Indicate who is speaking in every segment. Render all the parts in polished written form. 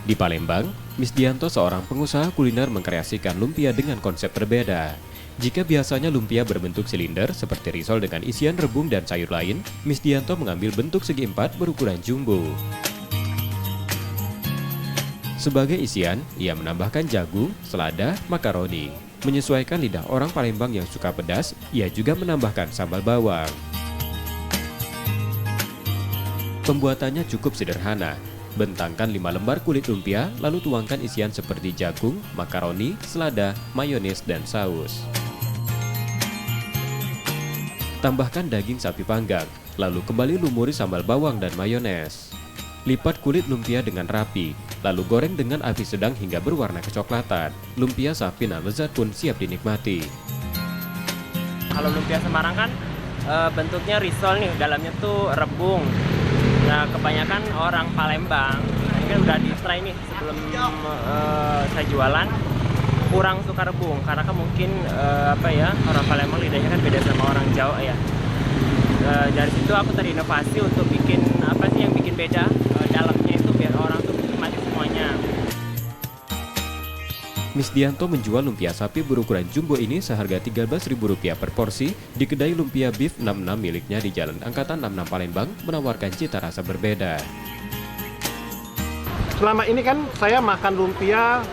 Speaker 1: Di Palembang, Misdianto seorang pengusaha kuliner mengkreasikan lumpia dengan konsep berbeda. Jika biasanya lumpia berbentuk silinder seperti risol dengan isian rebung dan sayur lain, Misdianto mengambil bentuk segi empat berukuran jumbo. Sebagai isian, ia menambahkan jagung, selada, makaroni. Menyesuaikan lidah orang Palembang yang suka pedas, ia juga menambahkan sambal bawang. Pembuatannya cukup sederhana. Bentangkan 5 lembar kulit lumpia, lalu tuangkan isian seperti jagung, makaroni, selada, mayones, dan saus. Tambahkan daging sapi panggang, lalu kembali lumuri sambal bawang dan mayones. Lipat kulit lumpia dengan rapi, lalu goreng dengan api sedang hingga berwarna kecoklatan. Lumpia sapi nan lezat pun siap dinikmati.
Speaker 2: Kalau lumpia Semarang kan bentuknya risol nih, dalamnya tuh rebung. Nah, kebanyakan orang Palembang, ini kan udah di try nih sebelum saya jualan, kurang suka rebung karena kan mungkin orang Palembang lidahnya kan beda sama orang Jawa ya. Dari situ aku terinovasi untuk bikin apa sih yang bikin beda dalamnya itu biar orang tuh nikmati semuanya.
Speaker 1: Misdianto menjual lumpia sapi berukuran jumbo ini seharga Rp13.000 per porsi di kedai lumpia beef 66 miliknya di Jalan Angkatan 66 Palembang, menawarkan cita rasa berbeda.
Speaker 3: Selama ini kan saya makan lumpia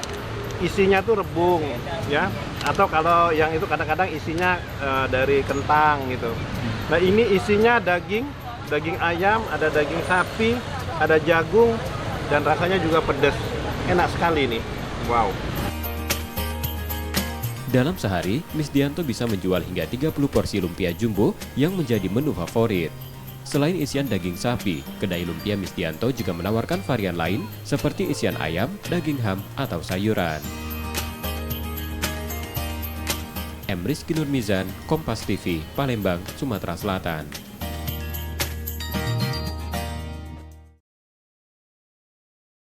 Speaker 3: isinya tuh rebung ya, atau kalau yang itu kadang-kadang isinya dari kentang gitu. Nah, ini isinya daging ayam, ada daging sapi, ada jagung, dan rasanya juga pedas. Enak sekali nih. Wow.
Speaker 1: Dalam sehari, Misdianto bisa menjual hingga 30 porsi lumpia jumbo yang menjadi menu favorit. Selain isian daging sapi, kedai lumpia Misdianto juga menawarkan varian lain seperti isian ayam, daging ham, atau sayuran. M. Rizky Nurmizan, Kompas TV, Palembang, Sumatera Selatan.